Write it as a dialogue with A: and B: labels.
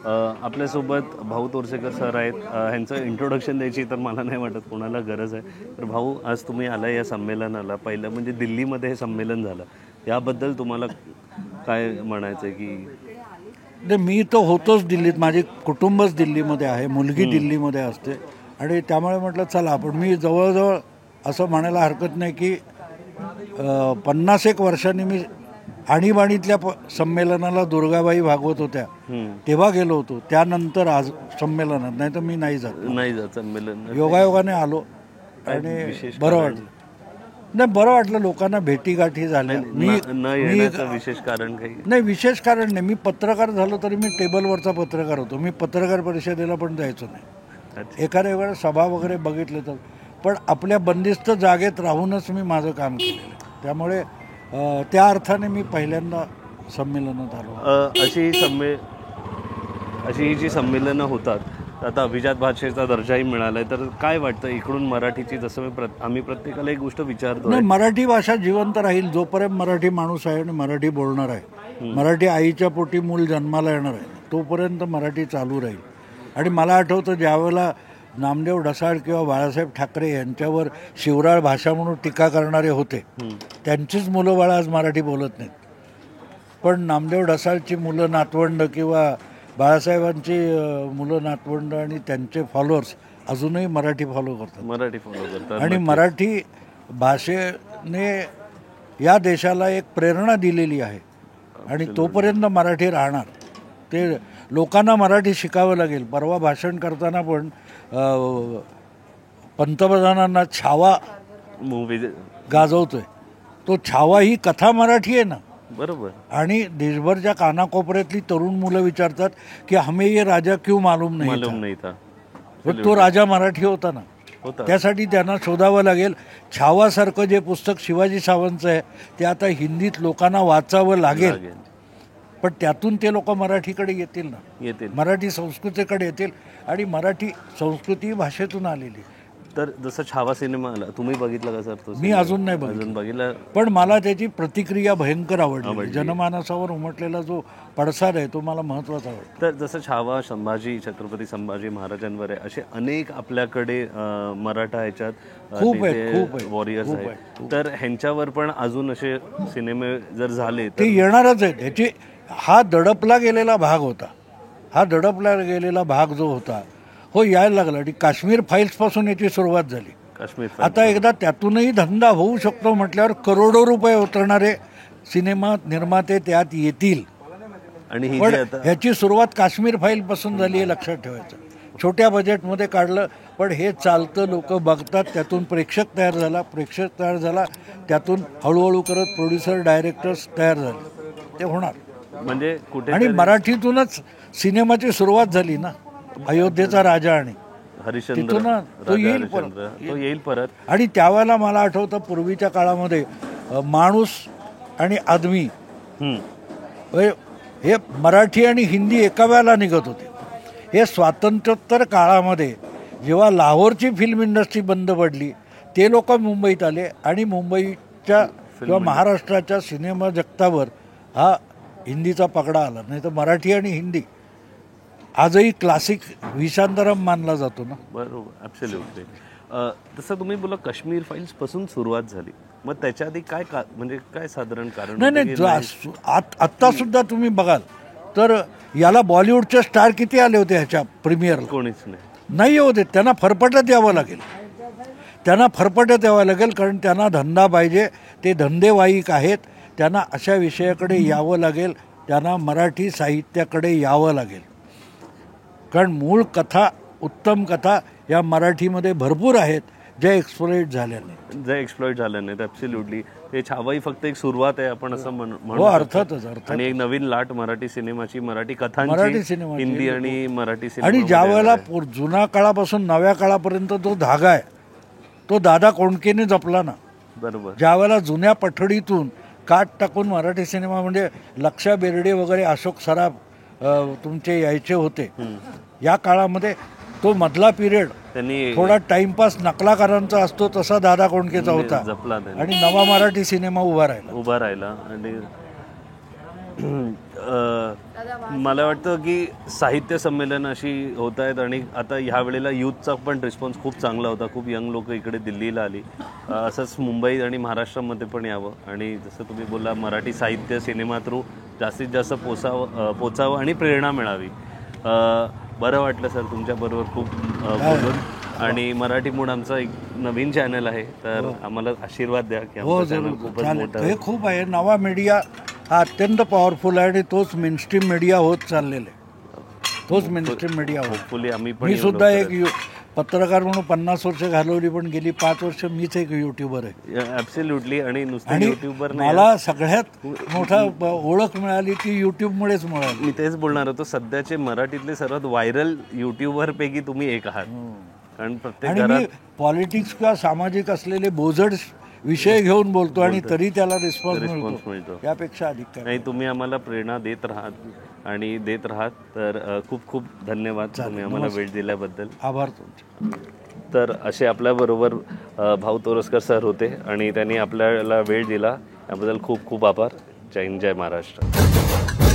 A: आपल्यासोबत भाऊ तोरसेकर सर आहेत. ह्यांचं इंट्रोडक्शन द्यायची तर मला नाही वाटत कोणाला गरज आहे. तर भाऊ, आज तुम्ही आला या संमेलनाला. पहिलं म्हणजे दिल्लीमध्ये हे संमेलन झालं, याबद्दल तुम्हाला काय म्हणायचं आहे? की
B: मी तर होतोच दिल्लीत, माझे कुटुंबच दिल्लीमध्ये आहे, मुलगी दिल्लीमध्ये असते आणि त्यामुळे म्हटलं चला. पण मी जवळजवळ असं म्हणायला हरकत नाही की 50-1 वर्षांनी मी आणीबाणीतल्या संमेलनाला दुर्गाबाई भागवत होत्या तेव्हा गेलो होतो. त्यानंतर आज संमेलनात नाही तर मी नाही जात
A: संमेलन.
B: योगायोगाने आलो आणि बरं वाटलं. नाही, बरं वाटलं, लोकांना भेटीगाठी झाल्या.
A: विशेष कारण काही
B: नाही, विशेष कारण नाही. मी पत्रकार झालो तरी मी टेबलवरचा पत्रकार होतो. मी पत्रकार परिषदेला पण जायचो नाही. एखाद्या वेळेला सभा वगैरे बघितले तर, पण आपल्या बंदिस्त जागेत राहूनच मी माझं काम केलेलं. त्यामुळे त्या अर्थाने मी पहिल्यांदा संमेलनात आलो.
A: अशी जी संमेलनं होतात, आता अभिजात भाषेचा दर्जाही मिळालाय, तर काय वाटतं इकडून मराठीची, जसं आम्ही प्रत्येकाला एक गोष्ट विचारतो,
B: नाही, मराठी भाषा जिवंत राहील जोपर्यंत मराठी माणूस आहे आणि मराठी बोलणार आहे. मराठी आईच्या पोटी मूल जन्माला येणार आहे तोपर्यंत मराठी चालू राहील. आणि मला आठवतं ज्यावेळेला नामदेव ढसाळ किंवा बाळासाहेब ठाकरे यांच्यावर शिवराळ भाषा म्हणून टीका करणारे होते, त्यांचीच मुलं बाळा आज मराठी बोलत नाहीत. पण नामदेव ढसाळची मुलं नातवंड किंवा बाळासाहेबांची मुलं नातवंड आणि त्यांचे फॉलोअर्स अजूनही मराठी फॉलो करतात. आणि मराठी भाषेने या देशाला एक प्रेरणा दिलेली आहे आणि तोपर्यंत मराठी राहणार. ते लोकांना मराठी शिकावं लागेल. परवा भाषण करताना पण पंतप्रधानांना छावा
A: मूवी
B: गाजवतोय. तो छावा ही कथा मराठी आहे ना.
A: बरोबर.
B: आणि देशभरच्या कानाकोपऱ्यातली तरुण मुलं विचारतात की हमें ये राजा क्यों मालूम नहीं था. तो राजा मराठी होता ना. त्यासाठी त्यांना शोधावं लागेल. छावासारखं जे पुस्तक शिवाजी सावंतचं आहे ते आता हिंदीत लोकांना वाचावं लागेल. पण त्यातून ते लोक मराठीकडे येतील ना, मराठी संस्कृतीकडे येतील. आणि मराठी संस्कृती भाषेतून आलेली.
A: तर जसं छावा सिनेमा आला, तुम्ही बघितला का सर? तो
B: मी अजून नाही बघितला, पण मला त्याची प्रतिक्रिया भयंकर आवडली. जनमानसावर उमटलेला जो पडसाद आहे तो मला महत्वाचा वाटतो.
A: तर जसं छावा छत्रपती संभाजी महाराजांवर आहे, असे अनेक आपल्याकडे मराठा ह्याच्यात
B: खूप आहेत
A: वॉरियर्स आहेत. तर ह्यांच्यावर पण अजून असे सिनेमे जर झाले
B: ते येणारच आहेत. ह्याची हा दडपला गेलेला भाग होता. हा दडपला गेलेला भाग जो होता हो यायला लागला. आणि काश्मीर फाईल्स पासून याची सुरुवात झाली. आता एकदा त्यातूनही धंदा होऊ शकतो म्हटल्यावर करोडो रुपये उतरणारे सिनेमा निर्माते त्यात येतील.
A: आणि
B: पण ह्याची सुरुवात काश्मीर फाईल पासून झाली हे लक्षात ठेवायचं. छोट्या बजेटमध्ये काढलं पण हे चालतं, लोक बघतात, त्यातून प्रेक्षक तयार झाला, त्यातून हळूहळू करत प्रोड्युसर डायरेक्टर्स तयार झाले. ते होणार
A: म्हणजे कुठे.
B: आणि मराठीतूनच सिनेमाची सुरुवात झाली ना. अयोध्येचा राजा आणि
A: हरिश्चंद्र,
B: तो येईल परत. आणि त्यावेळेला मला आठवतं पूर्वीच्या काळामध्ये माणूस आणि आदमी हे मराठी आणि हिंदी एका वेळेला निघत होते. हे स्वातंत्र्योत्तर काळामध्ये जेव्हा लाहोरची फिल्म इंडस्ट्री बंद पडली ते लोक मुंबईत आले आणि मुंबईच्या किंवा महाराष्ट्राच्या सिनेमा जगतावर हा हिंदीचा पगडा आला. नाही तर मराठी आणि हिंदी आजही क्लासिक विशांतरम मानला जातो ना.
A: बरोबर, ॲब्सोल्युटली. तसं तुम्ही बोला काश्मीर फाईल्स पासून सुरुवात झाली, मग त्याच्या आधी काय म्हणजे काय साधारण कारण?
B: नाही, आत्ता सुद्धा तुम्ही बघाल तर याला बॉलिवूडचे स्टार किती आले होते ह्याच्या प्रीमियर?
A: कोणीच
B: नाही होते. त्यांना फरफटत यावं लागेल. कारण त्यांना धंदा पाहिजे. ते धंदेवाईक आहेत. त्यांना अशा विषयाकडे यावं लागेल. त्यांना मराठी साहित्याकडे यावं लागेल. कारण मूळ कथा, उत्तम कथा या मराठीमध्ये भरपूर आहेत ज्या एक्सप्लॉइट झाल्या नाहीत.
A: ॲब्सोल्युटली. हे छावाई फक्त एक सुरुवात आहे, आपण असं म्हणू.
B: अर्थातच.
A: आणि एक नवीन लाट मराठी सिनेमाची, मराठी कथांची, हिंदी आणि मराठी सिनेमा.
B: आणि ज्या वेळेला जुन्या काळापासून नव्या काळापर्यंत जो धागा आहे तो दादा कोंडकेने जपला ना.
A: बरोबर.
B: ज्या वेळेला जुन्या पठडीतून काट टाकून मराठी सिनेमा म्हणजे लक्षा बेर्डे वगैरे, अशोक सराफ तुमचे यायचे होते, या काळामध्ये तो मधला पिरियड त्यांनी थोडा टाइमपास नकलाकारांचा असतो तसा दादा कोंडकेचा होता. आणि नवा मराठी सिनेमा उभा राहिला.
A: आणि मला वाटतं की साहित्य संमेलन अशी होत आहेत आणि आता ह्या वेळेला यूथचा पण रिस्पॉन्स खूप चांगला होता. खूप यंग लोक इकडे दिल्लीला आली. असंच मुंबई आणि महाराष्ट्रामध्ये पण यावं आणि जसं तुम्ही बोलला मराठी साहित्य सिनेमा थ्रू जास्तीत जास्त पोचावं आणि प्रेरणा मिळावी. बरं वाटलं सर तुमच्याबरोबर खूप बोलून. आणि मराठी मूड आमचा एक नवीन चॅनल आहे तर आम्हाला आशीर्वाद द्या की
B: हो
A: आमचं चॅनल
B: जरूर
A: खूपच
B: चालेल.
A: मोठं
B: हे खूप आहे. नवा मीडिया हा अत्यंत पॉवरफुल आहे आणि तोच मेनस्ट्रीम मीडिया होत चाललेला आहे. तोच मेनस्ट्रीम मीडिया होत.
A: होपफुली आम्ही पण
B: मी
A: येऊ
B: सुद्धा
A: लवकरच.
B: एक पत्रकार म्हणून 50 वर्ष घालवली पण गेली 5 वर्ष मीच एक युट्यूबर आहे.
A: ॲब्सोल्युटली आणि नुसतं
B: आणि
A: युट्यूबर नाही.
B: मला सगळ्यात मोठा ओळख मिळाली ती युट्यूबमुळेच मिळाली.
A: मी तेच बोलणार होतो सध्याचे मराठीतले सर्वात व्हायरल युट्यूबर पैकी तुम्ही एक आहात. कारण प्रत्येक
B: आणि मी
A: घरात
B: पॉलिटिक्स किंवा सामाजिक असलेले बोजड विषय घेऊन बोलतो आणि तरी त्याला रिस्पॉन्स
A: मिळतो.
B: मिळतो. यापेक्षा अधिक काय.
A: नाही तुम्ही आम्हाला प्रेरणा देत राहात आणि देत राहात. तर खूप खूप धन्यवाद तुम्ही आम्हाला वेळ दिल्याबद्दल.
B: आभार तुमचे.
A: तर असे आपल्याबरोबर भाऊ तोरसकर सर होते आणि त्यांनी आपल्याला वेळ दिला त्याबद्दल खूप खूप आभार. जय हिंद जय महाराष्ट्र.